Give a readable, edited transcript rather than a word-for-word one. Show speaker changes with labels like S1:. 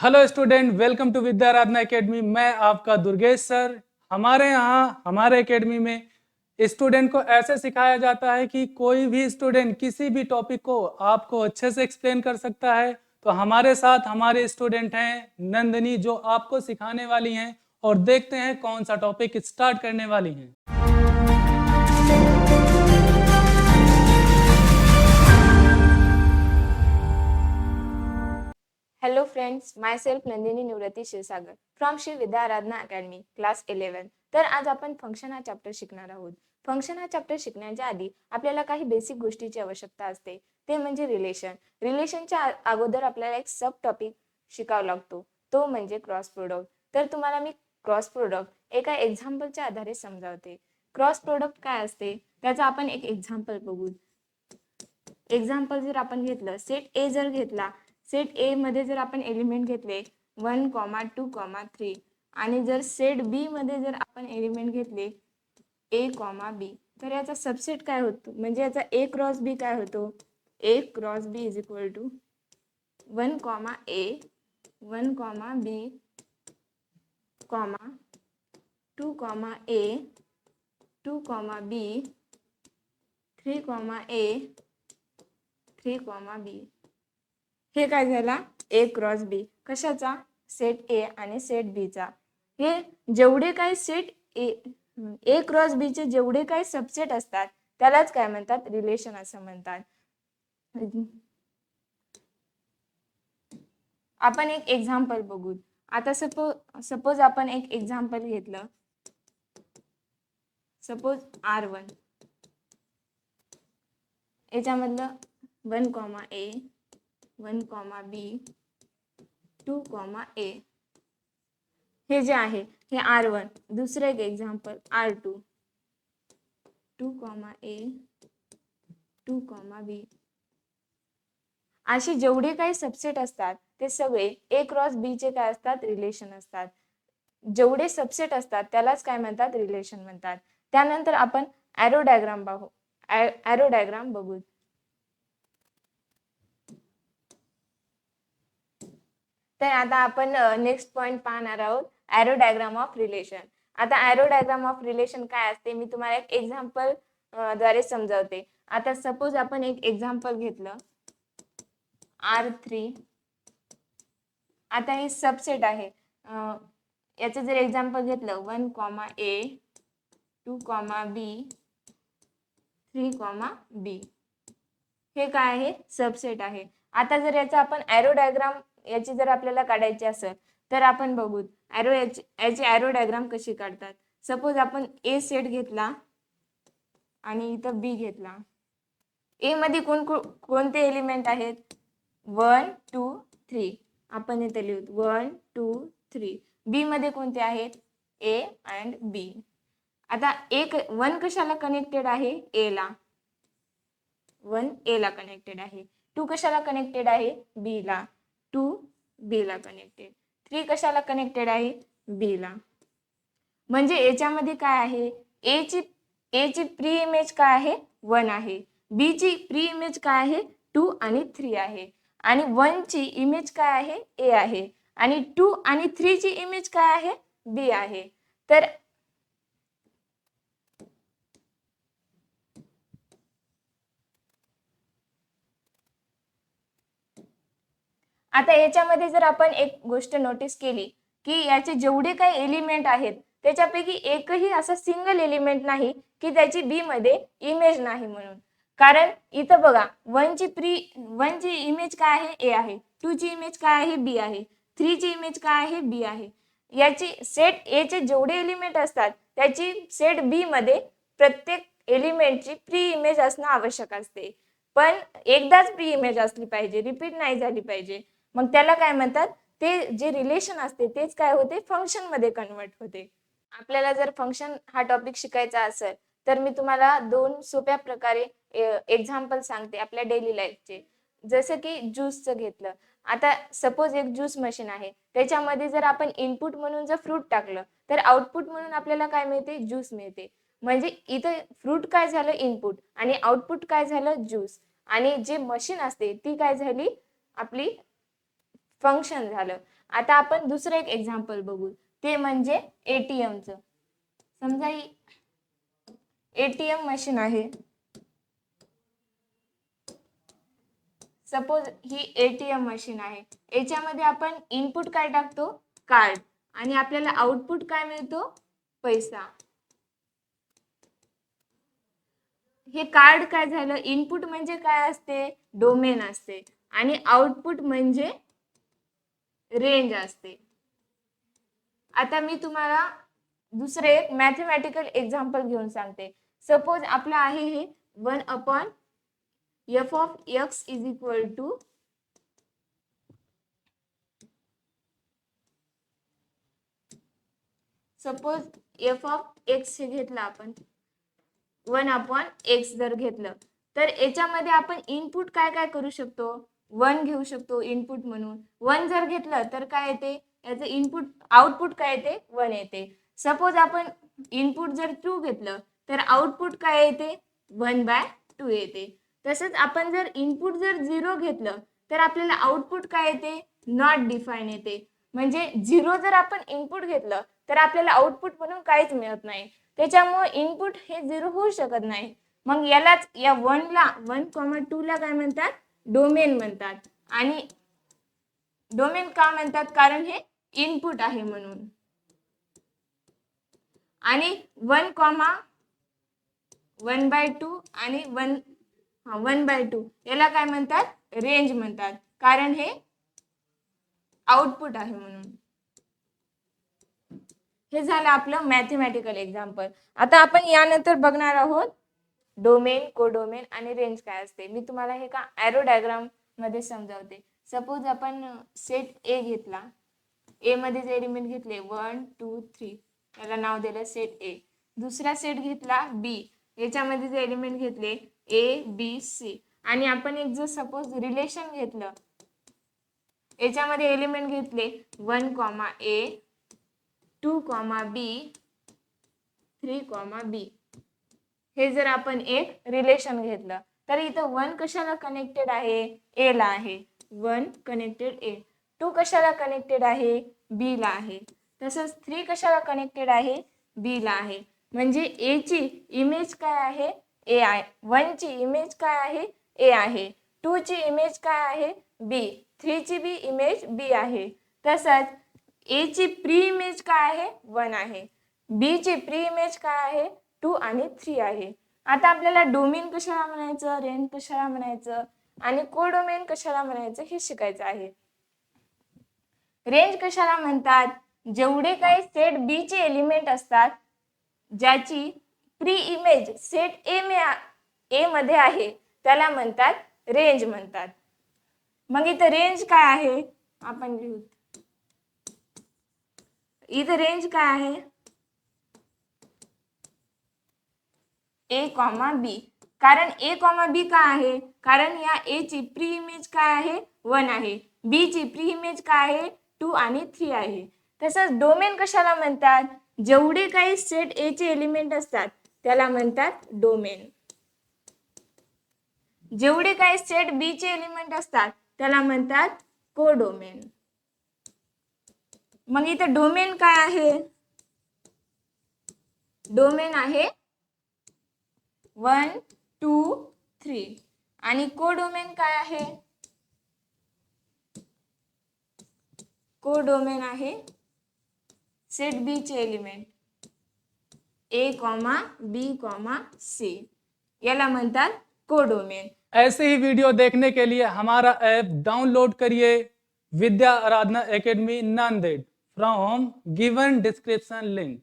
S1: Hello student, welcome to Vidyaradhana Academy. मैं आपका Durgesh sir. हमारे यहाँ हमारे एकेडमी में स्टूडेंट को ऐसे सिखाया जाता है कि कोई भी स्टूडेंट किसी भी टॉपिक को आपको अच्छे से एक्सप्लेन कर सकता है। तो हमारे साथ हमारे स्टूडेंट हैं नंदिनी, जो आपको सिखाने वाली हैं, और देखते हैं कौन सा टॉपिक स्टार्ट करने वाली हैं।
S2: Hello friends, myself Nandini Nivrati Shirsagar from Shri Vidyaradhana Academy, class 11. तर आज आपण फंक्शन हा चॅप्टर शिकणार आहोत. फंक्शन हा चॅप्टर शिकण्याच्या आधी आपल्याला काही बेसिक गोष्टीची आवश्यकता असते, ते म्हणजे रिलेशन. रिलेशनच्या अगोदर आपल्याला एक सब टॉपिक शिकावा लागतो, तो म्हणजे क्रॉस प्रोडक्ट. तर तुम्हाला मी क्रॉस प्रोडक्ट एका एक्झाम्पलच्या आधारे समजावते. क्रॉस प्रोडक्ट काय असते त्याचा आपण एक एक्झाम्पल बघू. एक्झाम्पल जर आपण घेतलं, सेट ए जर घेतला, सेट ए मध्ये जर आपण एलिमेंट घेतले 1, 2, 3 आणि जर सेट बी मध्ये जर आपण एलिमेंट घेतले ए, बी, तर याचा सबसेट काय होतो, म्हणजे याचा ए क्रॉस बी काय होतो, A cross B is equal to 1, A, 1, B, 2, A, 2, B, 3, A, 3, B. हे काय झाला, ए क्रॉस बी. कशाचा, सेट ए आणि सेट बी चा. हे जेवढे काही सेट ए क्रॉस बी चे जेवढे काही सबसेट असतात त्यालाच काय म्हणतात, रिलेशन असं म्हणतात. आपण एक एक्झाम्पल बघू. आता सपोज आपण एक एक्झाम्पल घेतलं, सपोज R1. याच्यामधलं 1, ए, 1, बी, 2, ए, हे जे आहे हे R1. दुसरं एक एक्झाम्पल R2. 2, ए, 2, बी. असे जेवढे काही सबसेट असतात ते सगळे ए क्रॉस बी चे काय असतात, रिलेशन असतात. जेवढे सबसेट असतात त्यालाच काय म्हणतात, रिलेशन म्हणतात. त्यानंतर आपण ॲरो डायग्राम बघू. तर आता आपण नेक्स्ट पॉइंट पाहणार आहोत, ॲरो डायग्राम ऑफ रिलेशन. आता ॲरो डायग्राम ऑफ रिलेशन काय असते मी तुम्हाला एक एक्झाम्पल द्वारे समजावते. आता सपोज आपण एक एक्झाम्पल घेतलं R3. आता हे सबसेट आहे. याचं जर एक्झाम्पल घेतलं 1, ए, 2, बी, 3, बी. हे काय आहे, सबसेट आहे. आता जर याचा आपण ॲरो डायग्राम याची जर आपल्याला काढायची असेल तर आपण बघू याची ॲरो डायग्राम कशी काढतात. सपोज आपण ए सेट घेतला आणि इथं बी घेतला. ए मध्ये कोणते एलिमेंट आहेत, 1, 2, 3. आपण इथे लिहू 1, 2, 3. बी मध्ये कोणते आहेत, ए अँड बी. आता 1 कशाला कनेक्टेड आहे, ए ला. 1 ए ला कनेक्टेड आहे. 2 कशाला कनेक्टेड आहे, बी ला. 2 बी ला कनेक्टेड. 3 कशाला कनेक्टेड आहे, बी ला. म्हणजे याच्यामध्ये काय आहे, ए ची प्री इमेज काय आहे, 1 आहे. बी ची प्री इमेज काय आहे, 2 आणि 3 आहे. आणि 1 ची इमेज काय आहे, ए आहे. आणि 2 आणि 3 ची इमेज काय आहे, बी आहे. तर आता याच्यामध्ये जर आपण एक गोष्ट नोटीस केली की याचे जेवढे काही एलिमेंट आहेत त्याच्यापैकी एकही असा सिंगल एलिमेंट नाही की त्याची बी मध्ये इमेज नाही म्हणून. कारण इथं बघा 1 ची इमेज काय आहे, ए आहे. 2 ची इमेज काय आहे, बी आहे. 3 ची इमेज काय आहे, बी आहे. याची सेट ए चे जेवढे एलिमेंट असतात त्याची सेट बी मध्ये प्रत्येक एलिमेंटची प्री इमेज असणं आवश्यक असते. पण एकदाच प्री इमेज असली पाहिजे, रिपीट नाही झाली पाहिजे. मग त्याला काय म्हणतात, ते जे रिलेशन असते तेच काय होते, फंक्शन मध्ये कन्वर्ट होते. आपल्याला जर फंक्शन हा टॉपिक शिकायचा असेल तर मी तुम्हाला 2 सोप्या प्रकारे एक्झाम्पल सांगते आपल्या डेली लाईफचे. जसं की ज्यूसचं घेतलं. आता सपोज एक ज्यूस मशीन आहे, त्याच्यामध्ये जर आपण इनपुट म्हणून जर फ्रूट टाकलं तर आउटपुट म्हणून आपल्याला काय मिळते, ज्यूस मिळते. म्हणजे इथं फ्रूट काय झालं, इनपुट, आणि आउटपुट काय झालं, ज्यूस. आणि जे मशीन असते ती काय झाली, आपली फंक्शन झालं. आता आपण दुसरं एक एक्झाम्पल बघू, ते म्हणजे एटीएमचं. समजा ही एटीएम मशीन आहे. सपोज ही एटीएम मशीन आहे. याच्यामध्ये आपण इनपुट काय टाकतो? कार्ड. आणि आपल्याला आउटपुट काय मिळतो? पैसा. हे कार्ड काय झालं? इनपुट म्हणजे काय असते? डोमेन असते. आणि आउटपुट म्हणजे रेंज असते. आता मी तुम्हाला दुसरे मॅथमॅटिकल एक्झाम्पल घेऊन सांगते. सपोज आपलं आहे हे 1/f of x is equal to suppose f of x हे घेतलं आपण 1/x जर घेतलं तर याच्यामध्ये आपण इनपुट काय काय करू शकतो? 1 घेऊ शकतो इनपुट म्हणून. 1 जर घेतलं तर काय येते? याचं इनपुट आउटपुट काय येते? 1 येते. सपोज आपण इनपुट जर 2 घेतलं तर आउटपुट काय येते? 1/2 येते. तसंच आपण जर इनपुट जर 0 घेतलं तर आपल्याला आउटपुट काय येते? नॉट डिफाईन येते. म्हणजे 0 जर आपण इनपुट घेतलं तर आपल्याला आउटपुट म्हणून काहीच मिळत नाही. त्याच्यामुळे इनपुट हे 0 होऊ शकत नाही. मग यालाच या 1,2 ला काय म्हणतात? डोमेन म्हणतात. आणि डोमेन का म्हणतात? कारण हे इनपुट आहे म्हणून. आणि 1,1/2 आणि 1/2 याला काय म्हणतात? रेंज म्हणतात. कारण हे आउटपुट आहे म्हणून. हे झालं आपलं मॅथमॅटिकल एक्झाम्पल. आता आपण यानंतर बघणार आहोत डोमेन, कोडोमेन आणि रेंज काय असते. मी तुम्हाला हे का एरो डायग्राम मध्ये समजावते. सपोज आपण सेट ए घेतला. ए मध्ये जे एलिमेंट घेतले 1 2 3 याला नाव दिलं सेट ए. दुसरा सेट घेतला बी. याच्यामध्ये जे एलिमेंट घेतले ए बी सी. आणि आपण एक जर सपोज रिलेशन घेतलं. याच्यामध्ये एलिमेंट घेतले 1, ए 2, बी 3, बी. हे जर आपण एक रिलेशन घेतलं तर इथं 1 कशाला कनेक्टेड आहे? ए ला आहे. 1 कनेक्टेड ए. 2 कशाला कनेक्टेड आहे? बी ला आहे. तसंच 3 कशाला कनेक्टेड आहे? बी ला आहे. म्हणजे ए ची इमेज काय आहे? ए आहे. 1 ची इमेज काय आहे? ए आहे. 2 ची इमेज काय आहे? बी. 3 ची बी इमेज बी आहे. तसंच ए ची प्री इमेज काय आहे? 1 आहे. बी ची प्री इमेज काय आहे? 2 आणि 3 आहे. आता आपल्याला डोमेन कशाला म्हणायचं, रेंज कशाला म्हणायचं आणि कोडोमेन कशाला म्हणायचं हे शिकायचं आहे. रेंज कशाला म्हणतात? जेवढे काही सेट बी चे एलिमेंट असतात ज्याची प्री इमेज सेट ए मध्ये आहे त्याला म्हणतात रेंज म्हणतात. मग इथं रेंज काय आहे? आपण लिहू. इथं रेंज काय आहे? ए, बी. कारण ए, बी का आहे? कारण या ए ची प्री इमेज काय आहे? 1 आहे. बी ची प्री इमेज काय आहे? 2 आणि 3 आहे. तसंच डोमेन कशाला म्हणतात? जेवढे काही सेट ए चे एलिमेंट असतात त्याला म्हणतात डोमेन. जेवढे काही सेट बी चे एलिमेंट असतात त्याला म्हणतात कोडोमेन. मग इथं डोमेन काय आहे? डोमेन आहे 1 2 3 आणि कोडोमेन काय आहे? कोडोमेन आहे सेट बी चे एलिमेंट ए, बी, सी. याला म्हणतात कोडोमेन.
S1: ऐसे ही वीडियो देखने के लिए हमारा ऐप डाउनलोड करिए Vidya Aradhana Academy Nanded from given description link.